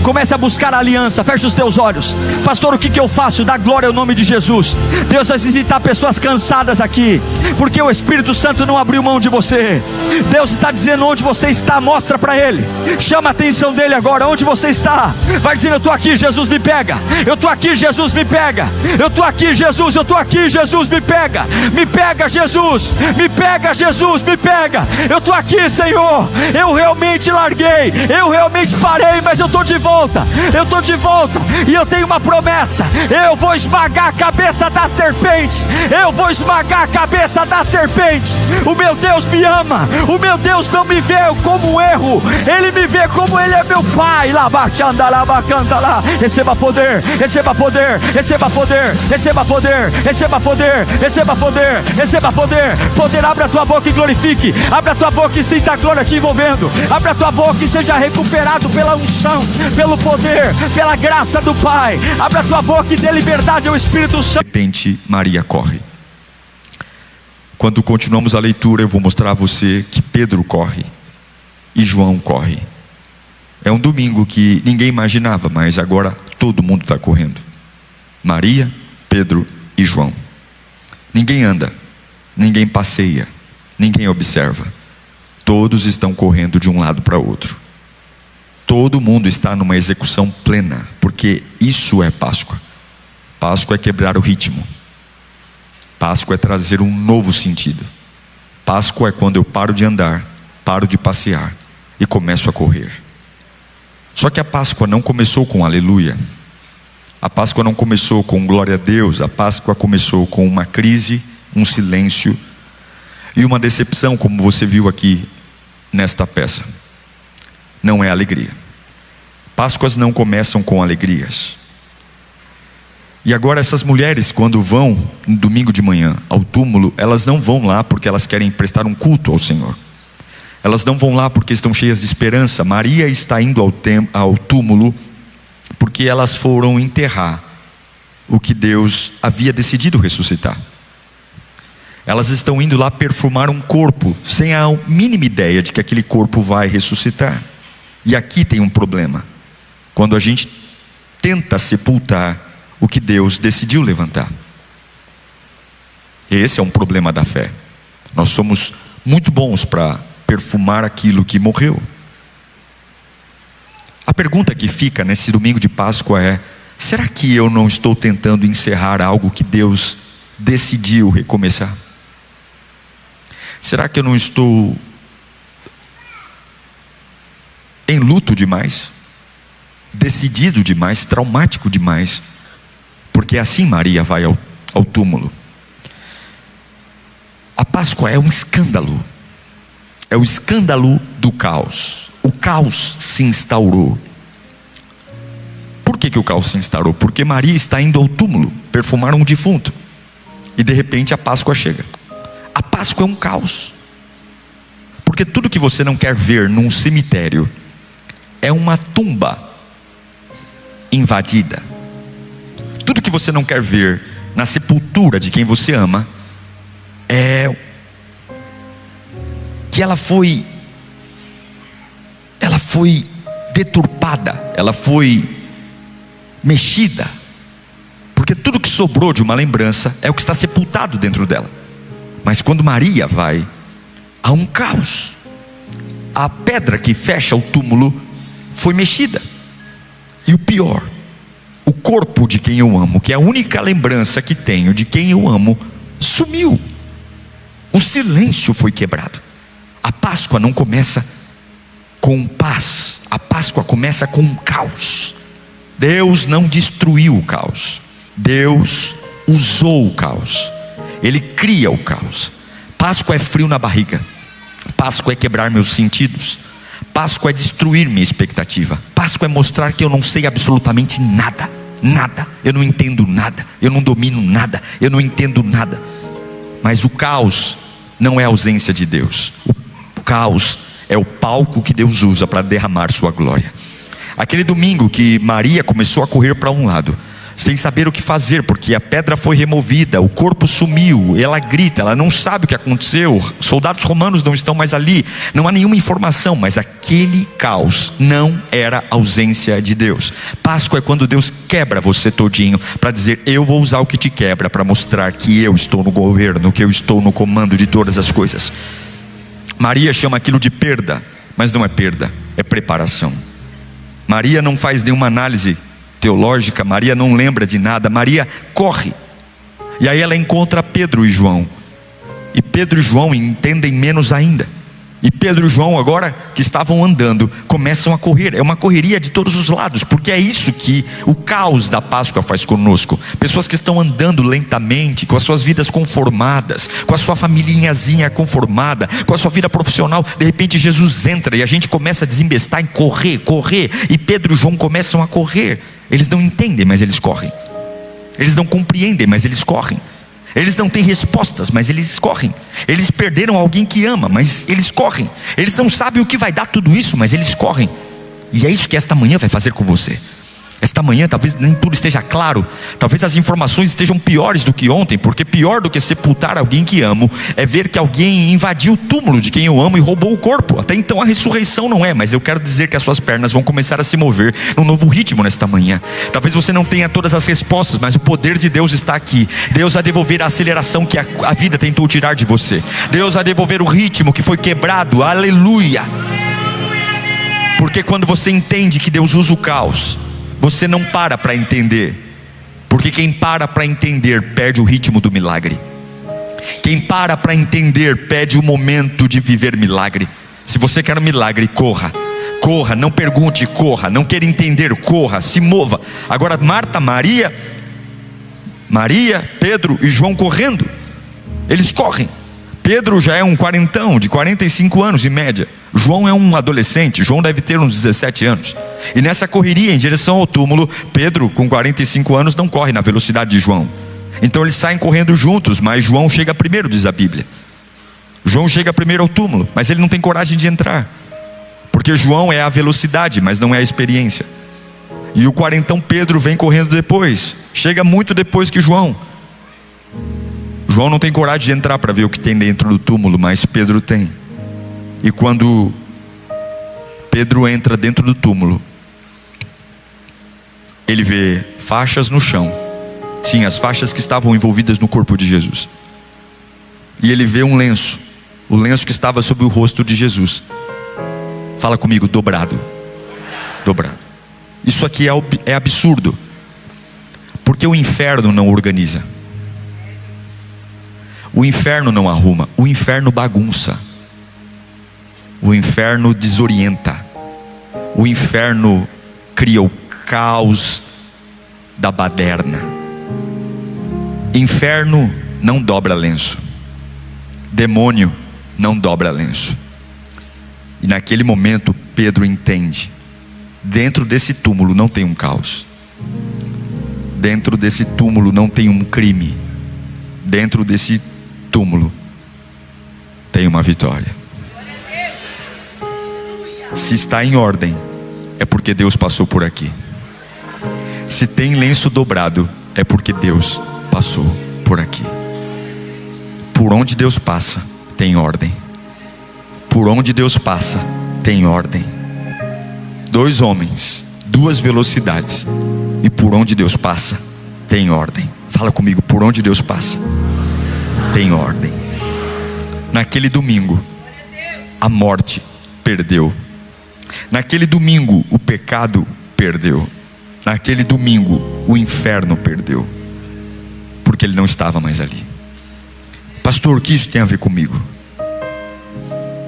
Comece a buscar a aliança. Feche os teus olhos. Pastor, o que eu faço? Dá glória ao nome de Jesus. Deus vai visitar pessoas cansadas aqui, porque o Espírito Santo não abriu mão de você. Deus está dizendo onde você está. Mostra para Ele. Chama a atenção dEle agora. Onde você está? Vai dizendo: eu estou aqui, Jesus, me pega. Eu estou aqui, Jesus, me pega. Eu estou aqui, Jesus. Eu estou aqui, Jesus, me pega. Me pega, Jesus. Me pega, Jesus, me pega. Eu estou aqui, Senhor. Eu realmente larguei, eu realmente parei, mas eu estou de volta. Eu estou de volta, e eu tenho uma promessa: eu vou esmagar a cabeça da serpente. Eu vou esmagar a cabeça da serpente. O meu Deus me ama. O meu Deus não me vê como um erro, Ele me vê como Ele é meu Pai. Receba poder, receba poder, receba poder, receba poder, receba poder, receba poder, receba poder. Poder, abra a tua boca e glorifique. Abra a tua boca e sinta a glória te envolvendo. Abra a tua boca e seja recuperado pela unção, pelo poder, pela graça do Pai. Abra a tua boca e dê liberdade ao Espírito Santo. De repente, Maria corre. Quando continuamos a leitura, eu vou mostrar a você que Pedro corre e João corre. É um domingo que ninguém imaginava, mas agora todo mundo está correndo. Maria, Pedro e João. Ninguém anda, ninguém passeia, ninguém observa. Todos estão correndo de um lado para outro. Todo mundo está numa execução plena, porque isso é Páscoa. Páscoa é quebrar o ritmo. Páscoa é trazer um novo sentido. Páscoa é quando eu paro de andar, paro de passear e começo a correr. Só que a Páscoa não começou com aleluia. A Páscoa não começou com glória a Deus. A Páscoa começou com uma crise, um silêncio e uma decepção, como você viu aqui nesta peça. Não é alegria. Páscoas não começam com alegrias. E agora essas mulheres, quando vão no domingo de manhã ao túmulo, elas não vão lá porque elas querem prestar um culto ao Senhor. Elas não vão lá porque estão cheias de esperança. Maria está indo ao túmulo porque elas foram enterrar o que Deus havia decidido ressuscitar. Elas estão indo lá perfumar um corpo sem a mínima ideia de que aquele corpo vai ressuscitar. E aqui tem um problema. Quando a gente tenta sepultar o que Deus decidiu levantar. Esse é um problema da fé. Nós somos muito bons para perfumar aquilo que morreu. A pergunta que fica nesse domingo de Páscoa é: será que eu não estou tentando encerrar algo que Deus decidiu recomeçar? Será que eu não estou em luto demais? Decidido demais? Traumático demais? Porque assim Maria vai ao túmulo. A Páscoa é um escândalo. É o escândalo do caos. O caos se instaurou. Por que o caos se instaurou? Porque Maria está indo ao túmulo perfumar um defunto. E de repente a Páscoa chega. A Páscoa é um caos. Porque tudo que você não quer ver num cemitério é uma tumba invadida. Tudo que você não quer ver na sepultura de quem você ama é que ela foi deturpada, ela foi mexida, porque tudo que sobrou de uma lembrança é o que está sepultado dentro dela. Mas quando Maria vai, há um caos. A pedra que fecha o túmulo foi mexida. E o pior, o corpo de quem eu amo, que é a única lembrança que tenho de quem eu amo, sumiu. O silêncio foi quebrado. A Páscoa não começa com paz. A Páscoa começa com um caos. Deus não destruiu o caos. Deus usou o caos. Ele cria o caos. Páscoa é frio na barriga. Páscoa é quebrar meus sentidos. Páscoa é destruir minha expectativa. Páscoa é mostrar que eu não sei absolutamente nada. Nada. Eu não entendo nada. Eu não domino nada. Eu não entendo nada. Mas o caos não é a ausência de Deus. O caos é o palco que Deus usa para derramar sua glória. Aquele domingo que Maria começou a correr para um lado, sem saber o que fazer, porque a pedra foi removida, o corpo sumiu, ela grita, ela não sabe o que aconteceu, soldados romanos não estão mais ali, não há nenhuma informação, mas aquele caos não era ausência de Deus. Páscoa é quando Deus quebra você todinho, para dizer: eu vou usar o que te quebra, para mostrar que eu estou no governo, que eu estou no comando de todas as coisas. Maria chama aquilo de perda, mas não é perda, é preparação. Maria não faz nenhuma análise teológica, Maria não lembra de nada, Maria corre. E aí ela encontra Pedro e João. E Pedro e João entendem menos ainda. E Pedro e João, agora que estavam andando, começam a correr. É uma correria de todos os lados, porque é isso que o caos da Páscoa faz conosco. Pessoas que estão andando lentamente, com as suas vidas conformadas, com a sua familhinhazinha conformada, com a sua vida profissional. De repente Jesus entra e a gente começa a desembestar em correr. E Pedro e João começam a correr. Eles não entendem, mas eles correm. Eles não compreendem, mas eles correm. Eles não têm respostas, mas eles correm. Eles perderam alguém que ama, mas eles correm. Eles não sabem o que vai dar tudo isso, mas eles correm. E é isso que esta manhã vai fazer com você. Esta manhã talvez nem tudo esteja claro, talvez as informações estejam piores do que ontem, porque pior do que sepultar alguém que amo é ver que alguém invadiu o túmulo de quem eu amo e roubou o corpo. Até então a ressurreição não é, mas eu quero dizer que as suas pernas vão começar a se mover num novo ritmo nesta manhã. Talvez você não tenha todas as respostas, mas o poder de Deus está aqui. Deus vai devolver a aceleração que a vida tentou tirar de você. Deus vai devolver o ritmo que foi quebrado. Aleluia! Porque quando você entende que Deus usa o caos, você não para entender, porque quem para entender perde o ritmo do milagre. Quem para entender perde o momento de viver milagre. Se você quer um milagre, corra, corra, não pergunte, corra. Não quer entender, corra, se mova. Agora Marta, Maria, Pedro e João correndo, eles correm. Pedro já é um quarentão, de 45 anos em média. João é um adolescente, João deve ter uns 17 anos. E nessa correria em direção ao túmulo, Pedro com 45 anos não corre na velocidade de João. Então eles saem correndo juntos, mas João chega primeiro, diz a Bíblia. João chega primeiro ao túmulo, mas ele não tem coragem de entrar, porque João é a velocidade, mas não é a experiência. E o quarentão Pedro vem correndo depois, chega muito depois que João. João não tem coragem de entrar para ver o que tem dentro do túmulo, mas Pedro tem. E quando Pedro entra dentro do túmulo, ele vê faixas no chão. Sim, as faixas que estavam envolvidas no corpo de Jesus. E ele vê um lenço, o lenço que estava sobre o rosto de Jesus. Fala comigo, dobrado. Dobrado. Isso aqui é absurdo, porque o inferno não organiza. O inferno não arruma, o inferno bagunça. O inferno desorienta. O inferno cria o caos da baderna. Inferno não dobra lenço. Demônio não dobra lenço. E naquele momento Pedro entende: dentro desse túmulo não tem um caos. Dentro desse túmulo não tem um crime. Dentro desse túmulo tem uma vitória. Se está em ordem, é porque Deus passou por aqui. Se tem lenço dobrado, é porque Deus passou por aqui. Por onde Deus passa, tem ordem. Por onde Deus passa, tem ordem. 2 homens, 2 velocidades, e por onde Deus passa, tem ordem. Fala comigo, por onde Deus passa, tem ordem. Naquele domingo, a morte perdeu. Naquele domingo, o pecado perdeu. Naquele domingo, o inferno perdeu, porque ele não estava mais ali. Pastor, o que isso tem a ver comigo?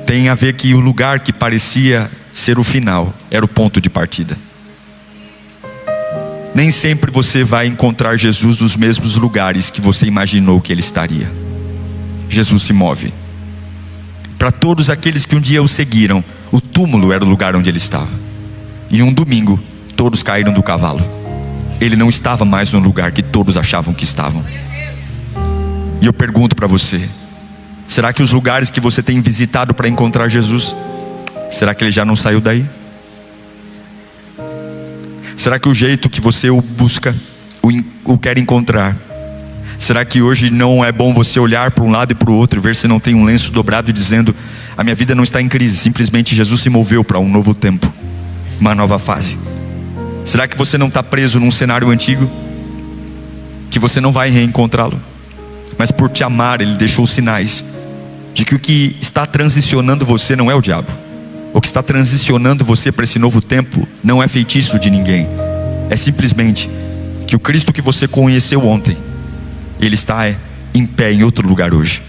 Tem a ver que o lugar que parecia ser o final era o ponto de partida. Nem sempre você vai encontrar Jesus nos mesmos lugares que você imaginou que ele estaria. Jesus se move. Para todos aqueles que um dia o seguiram, o túmulo era o lugar onde ele estava. E um domingo, todos caíram do cavalo. Ele não estava mais no lugar que todos achavam que estavam. E eu pergunto para você: será que os lugares que você tem visitado para encontrar Jesus, será que ele já não saiu daí? Será que o jeito que você o busca, o quer encontrar, será que hoje não é bom você olhar para um lado e para o outro e ver se não tem um lenço dobrado e dizendo: a minha vida não está em crise, simplesmente Jesus se moveu para um novo tempo, uma nova fase? Será que você não está preso num cenário antigo, que você não vai reencontrá-lo? Mas por te amar, ele deixou sinais de que o que está transicionando você não é o diabo. O que está transicionando você para esse novo tempo não é feitiço de ninguém. É simplesmente que o Cristo que você conheceu ontem, ele está em pé em outro lugar hoje.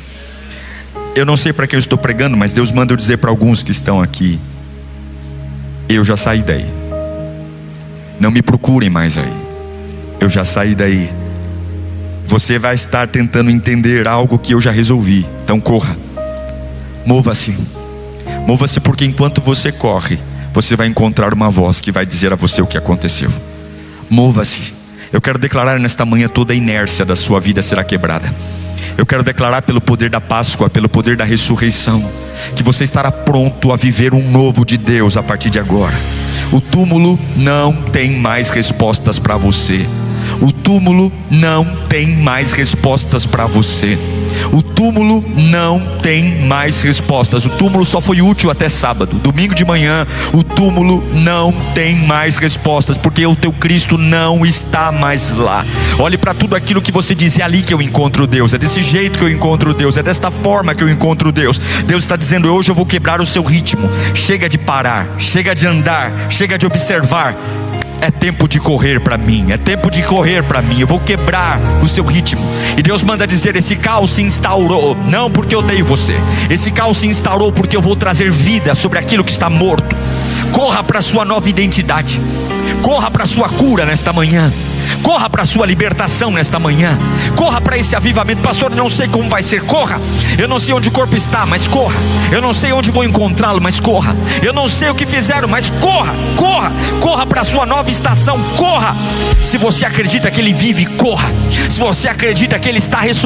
Eu não sei para que eu estou pregando, mas Deus manda eu dizer para alguns que estão aqui: eu já saí daí. Não me procurem mais aí. Eu já saí daí. Você vai estar tentando entender algo que eu já resolvi. Então corra. Mova-se. Mova-se, porque enquanto você corre, você vai encontrar uma voz que vai dizer a você o que aconteceu. Mova-se. Eu quero declarar nesta manhã: toda a inércia da sua vida será quebrada. Eu quero declarar pelo poder da Páscoa, pelo poder da ressurreição, que você estará pronto a viver um novo de Deus a partir de agora. O túmulo não tem mais respostas para você. O túmulo não tem mais respostas para você. O túmulo não tem mais respostas. O túmulo só foi útil até sábado. Domingo de manhã, o túmulo não tem mais respostas, porque o teu Cristo não está mais lá. Olhe para tudo aquilo que você diz: é ali que eu encontro Deus, é desse jeito que eu encontro Deus, é desta forma que eu encontro Deus. Deus está dizendo: hoje eu vou quebrar o seu ritmo. Chega de parar, chega de andar, chega de observar. É tempo de correr para mim, é tempo de correr para mim. Eu vou quebrar o seu ritmo. E Deus manda dizer: esse caos se instaurou, não porque eu odeio você. Esse caos se instaurou porque eu vou trazer vida sobre aquilo que está morto. Corra para a sua nova identidade. Corra para a sua cura nesta manhã. Corra para a sua libertação nesta manhã. Corra para esse avivamento. Pastor, eu não sei como vai ser. Corra. Eu não sei onde o corpo está, mas corra. Eu não sei onde vou encontrá-lo, mas corra. Eu não sei o que fizeram, mas corra. Corra. Corra para a sua nova estação. Corra. Se você acredita que Ele vive, corra. Se você acredita que Ele está ressuscitado,